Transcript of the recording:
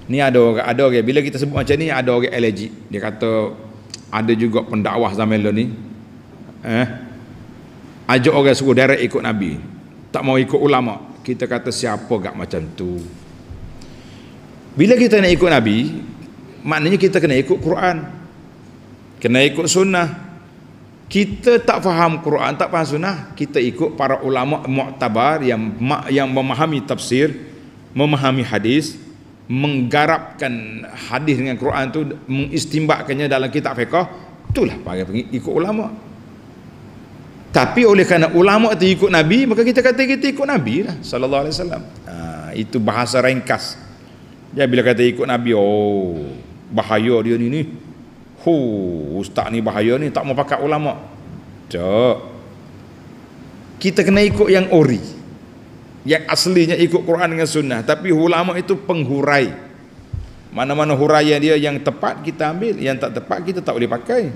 Ni ada orang bila kita sebut macam ni ada orang allergic. Dia kata ada juga pendakwah zaman dulu ni ajak orang suruh direct ikut Nabi, tak mau ikut ulama. Kita kata siapa gak macam tu? Bila kita nak ikut Nabi, maknanya kita kena ikut Quran, kena ikut sunnah. Kita tak faham Quran, tak faham sunnah, kita ikut para ulama mu'tabar yang memahami tafsir, memahami hadis, menggarapkan hadis dengan Quran tu, mengistimbatkannya dalam kitab fiqh. Itulah panggil ikut ulama. Tapi oleh kerana ulama tu ikut Nabi, maka kita kata kita ikut Nabi lah sallallahu alaihi wasallam. Itu bahasa ringkas. Jadi bila kata ikut Nabi, oh bahaya dia ni. Ustaz ni bahaya ni, tak mau pakai ulama. Tak. Kita kena ikut yang ori, yang aslinya ikut Quran dengan sunnah. Tapi ulama itu penghurai. Mana-mana huraian dia yang tepat kita ambil, yang tak tepat kita tak boleh pakai.